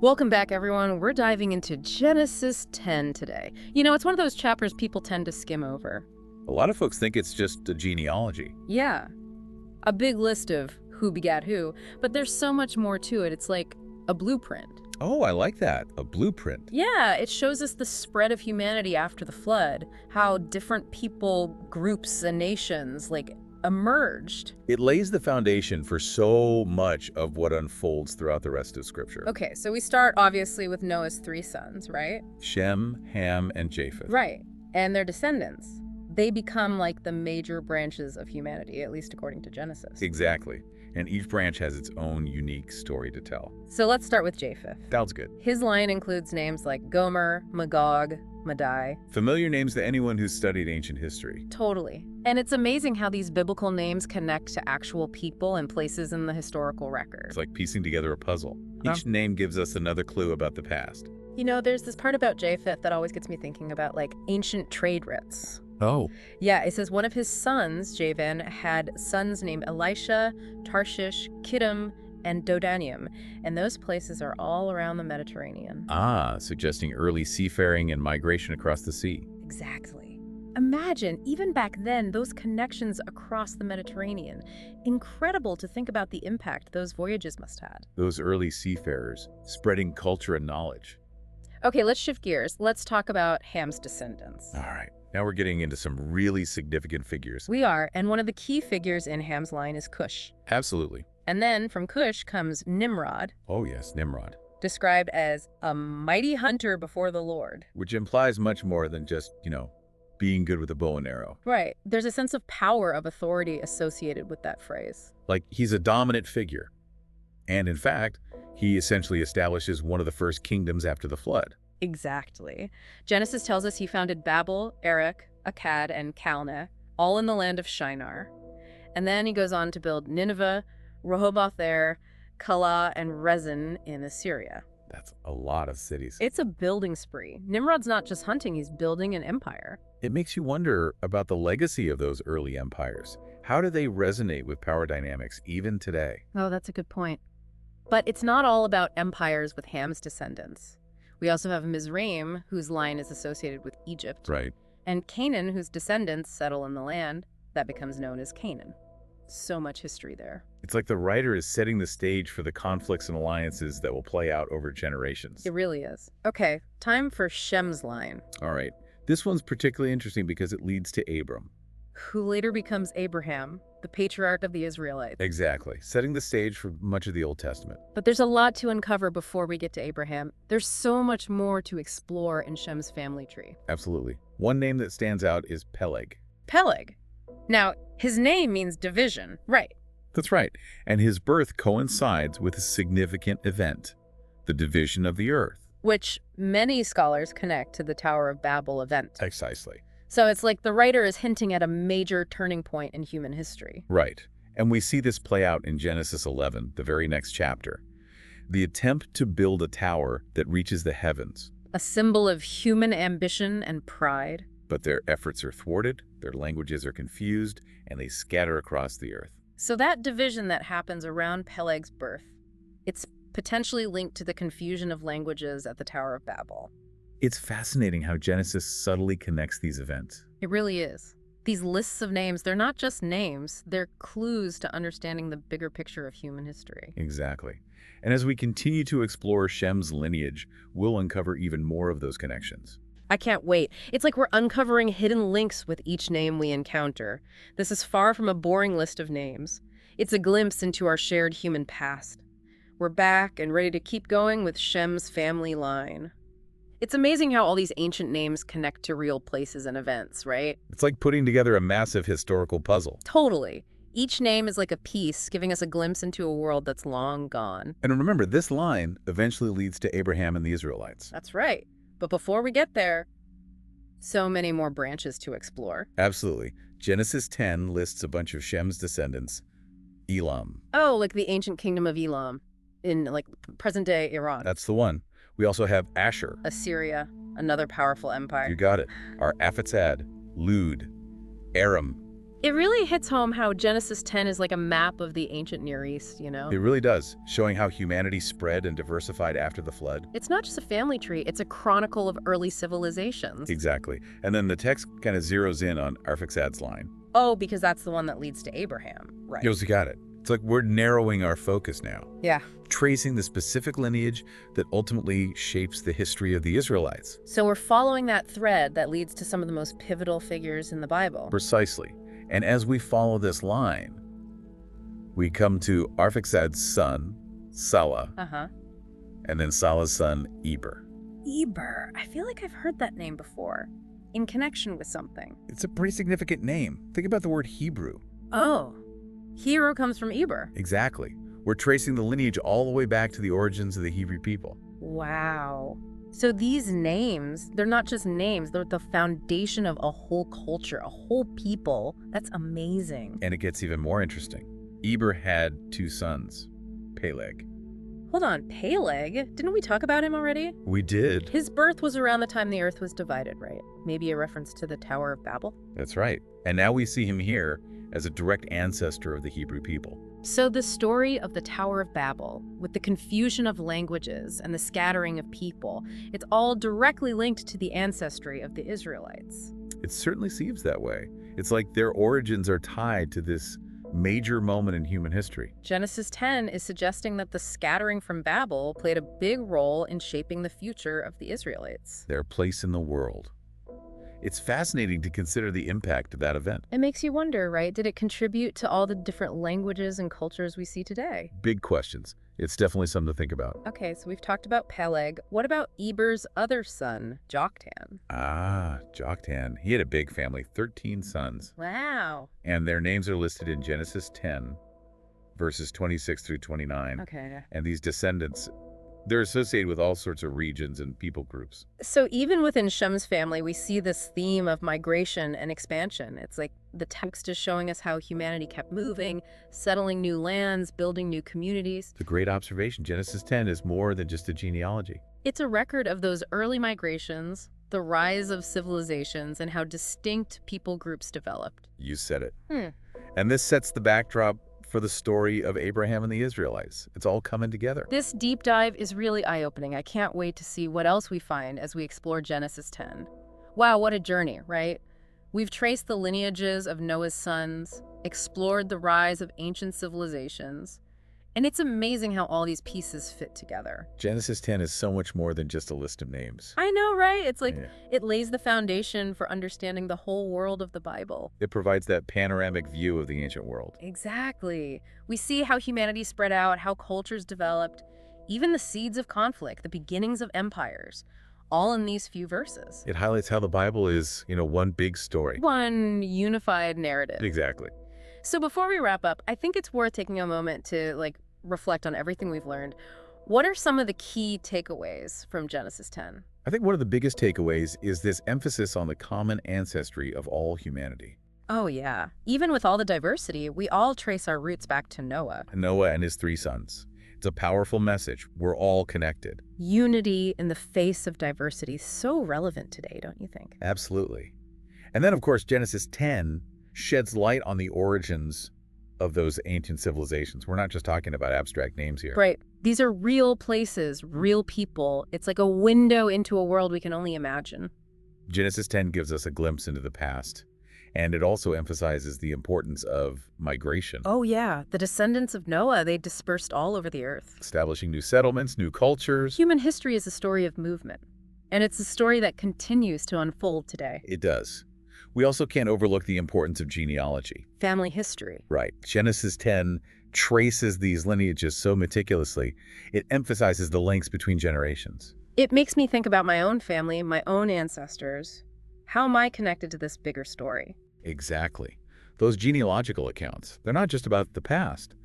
Welcome back, everyone. We're diving into Genesis 10 today. It's one of those chapters people tend to skim over. A lot of folks think it's just a genealogy. Yeah, a big list of who begat who, but there's so much more to it. It's like a blueprint. Oh, I like that. A blueprint. Yeah, it shows us the spread of humanity after the flood, how different people, groups, and nations, emerged. It lays the foundation for so much of what unfolds throughout the rest of Scripture. Okay, so we start, obviously, with Noah's three sons, right? Shem, Ham, and Japheth. Right, and their descendants. They become like the major branches of humanity, at least according to Genesis. Exactly. And each branch has its own unique story to tell. So let's start with Japheth. Sounds good. His line includes names like Gomer, Magog, Madai. Familiar names to anyone who's studied ancient history. Totally. And it's amazing how these biblical names connect to actual people and places in the historical record. It's like piecing together a puzzle. Each name gives us another clue about the past. There's this part about Japheth that always gets me thinking about, ancient trade routes. Oh. Yeah, it says one of his sons, Javan, had sons named Elisha, Tarshish, Kittim, and Dodanium, and those places are all around the Mediterranean. Ah, suggesting early seafaring and migration across the sea. Exactly. Imagine, even back then, those connections across the Mediterranean. Incredible to think about the impact those voyages must have had. Those early seafarers, spreading culture and knowledge. Okay, let's shift gears. Let's talk about Ham's descendants. All right. Now we're getting into some really significant figures. We are, and one of the key figures in Ham's line is Cush. Absolutely. And then from Cush comes Nimrod. Oh yes, Nimrod. Described as a mighty hunter before the Lord. Which implies much more than just, being good with a bow and arrow. Right. There's a sense of power, of authority associated with that phrase. Like he's a dominant figure. And in fact, he essentially establishes one of the first kingdoms after the flood. Exactly. Genesis tells us he founded Babel, Erech, Akkad, and Calneh, all in the land of Shinar. And then he goes on to build Nineveh, Rehoboth-er, Calah, and Rezin in Assyria. That's a lot of cities. It's a building spree. Nimrod's not just hunting, he's building an empire. It makes you wonder about the legacy of those early empires. How do they resonate with power dynamics even today? Oh, that's a good point. But it's not all about empires with Ham's descendants. We also have Mizraim, whose line is associated with Egypt. Right. And Canaan, whose descendants settle in the land that becomes known as Canaan. So much history there. It's like the writer is setting the stage for the conflicts and alliances that will play out over generations. It really is. Okay, time for Shem's line. All right. This one's particularly interesting because it leads to Abram, who later becomes Abraham, the patriarch of the Israelites. Exactly, setting the stage for much of the Old Testament. But there's a lot to uncover before we get to Abraham. There's so much more to explore in Shem's family tree. Absolutely. One name that stands out is Peleg. Peleg. Now, his name means division, right? That's right. And his birth coincides with a significant event, the division of the earth. Which many scholars connect to the Tower of Babel event. Precisely. So it's like the writer is hinting at a major turning point in human history. Right. And we see this play out in Genesis 11, the very next chapter. The attempt to build a tower that reaches the heavens. A symbol of human ambition and pride. But their efforts are thwarted, their languages are confused, and they scatter across the earth. So that division that happens around Peleg's birth, it's potentially linked to the confusion of languages at the Tower of Babel. It's fascinating how Genesis subtly connects these events. It really is. These lists of names, they're not just names, they're clues to understanding the bigger picture of human history. Exactly. And as we continue to explore Shem's lineage, we'll uncover even more of those connections. I can't wait. It's like we're uncovering hidden links with each name we encounter. This is far from a boring list of names. It's a glimpse into our shared human past. We're back and ready to keep going with Shem's family line. It's amazing how all these ancient names connect to real places and events, right? It's like putting together a massive historical puzzle. Totally. Each name is like a piece, giving us a glimpse into a world that's long gone. And remember, this line eventually leads to Abraham and the Israelites. That's right. But before we get there, so many more branches to explore. Absolutely. Genesis 10 lists a bunch of Shem's descendants. Elam. Oh, like the ancient kingdom of Elam in present-day Iran. That's the one. We also have Asher. Assyria, another powerful empire. You got it. Arphaxad, Lud, Aram. It really hits home how Genesis 10 is like a map of the ancient Near East, you know? It really does, showing how humanity spread and diversified after the flood. It's not just a family tree, it's a chronicle of early civilizations. Exactly. And then the text kind of zeroes in on Arphaxad's line. Oh, because that's the one that leads to Abraham, right? You got it. It's like we're narrowing our focus now, Yeah. tracing the specific lineage that ultimately shapes the history of the Israelites. So we're following that thread that leads to some of the most pivotal figures in the Bible. Precisely. And as we follow this line, we come to Arphaxad's son, Salah, Uh-huh. and then Salah's son, Eber. Eber. I feel like I've heard that name before, in connection with something. It's a pretty significant name. Think about the word Hebrew. Oh. Hero comes from Eber. Exactly. We're tracing the lineage all the way back to the origins of the Hebrew people. Wow. So these names, they're not just names, they're the foundation of a whole culture, a whole people. That's amazing. And it gets even more interesting. Eber had 2 sons, Peleg. Hold on, Peleg? Didn't we talk about him already? We did. His birth was around the time the earth was divided, right? Maybe a reference to the Tower of Babel? That's right. And now we see him here as a direct ancestor of the Hebrew people. So the story of the Tower of Babel, with the confusion of languages and the scattering of people, it's all directly linked to the ancestry of the Israelites. It certainly seems that way. It's like their origins are tied to this major moment in human history. Genesis 10 is suggesting that the scattering from Babel played a big role in shaping the future of the Israelites. Their place in the world. It's fascinating to consider the impact of that event. It makes you wonder, right? Did it contribute to all the different languages and cultures we see today? Big questions. It's definitely something to think about. Okay, so we've talked about Peleg. What about Eber's other son, Joktan? Ah, Joktan. He had a big family, 13 sons. Wow. And their names are listed in Genesis 10, verses 26 through 29. Okay. And these descendants, they're associated with all sorts of regions and people groups. So even within Shem's family, we see this theme of migration and expansion. It's like the text is showing us how humanity kept moving, settling new lands, building new communities. It's a great observation. Genesis 10 is more than just a genealogy. It's a record of those early migrations, the rise of civilizations, and how distinct people groups developed. You said it. And this sets the backdrop for the story of Abraham and the Israelites. It's all coming together. This deep dive is really eye-opening. I can't wait to see what else we find as we explore Genesis 10. Wow, what a journey, right? We've traced the lineages of Noah's sons, explored the rise of ancient civilizations, and it's amazing how all these pieces fit together. Genesis 10 is so much more than just a list of names. I know, right? It's like Yeah. it lays the foundation for understanding the whole world of the Bible. It provides that panoramic view of the ancient world. Exactly. We see how humanity spread out, how cultures developed, even the seeds of conflict, the beginnings of empires, all in these few verses. It highlights how the Bible is, one big story. One unified narrative. Exactly. So before we wrap up, I think it's worth taking a moment to reflect on everything we've learned. What are some of the key takeaways from Genesis 10? I think one of the biggest takeaways is this emphasis on the common ancestry of all humanity. Oh yeah. Even with all the diversity, we all trace our roots back to Noah. Noah and his 3 sons. It's a powerful message. We're all connected. Unity in the face of diversity, so relevant today, don't you think? Absolutely. And then, of course, Genesis 10 sheds light on the origins of those ancient civilizations. We're not just talking about abstract names here. Right. These are real places, real people. It's like a window into a world we can only imagine. Genesis 10 gives us a glimpse into the past, and it also emphasizes the importance of migration, Oh yeah, the descendants of Noah, they dispersed all over the earth. establishing new settlements, new cultures. Human history is a story of movement, and it's a story that continues to unfold today. It does. We also can't overlook the importance of genealogy. Family history. Right. Genesis 10 traces these lineages so meticulously. It emphasizes the links between generations. It makes me think about my own family, my own ancestors. How am I connected to this bigger story? Exactly. Those genealogical accounts, they're not just about the past.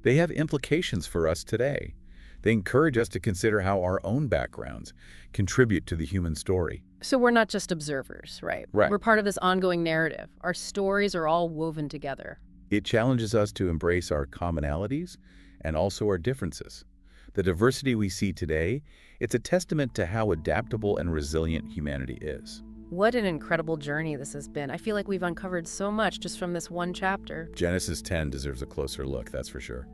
They have implications for us today. They encourage us to consider how our own backgrounds contribute to the human story. So we're not just observers, right? Right. We're part of this ongoing narrative. Our stories are all woven together. It challenges us to embrace our commonalities and also our differences. The diversity we see today, it's a testament to how adaptable and resilient humanity is. What an incredible journey this has been. I feel like we've uncovered so much just from this one chapter. Genesis 10 deserves a closer look, that's for sure.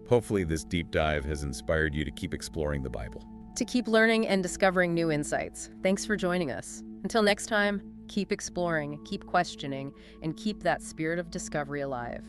Hopefully this deep dive has inspired you to keep exploring the Bible. To keep learning and discovering new insights. Thanks for joining us. Until next time, keep exploring, keep questioning, and keep that spirit of discovery alive.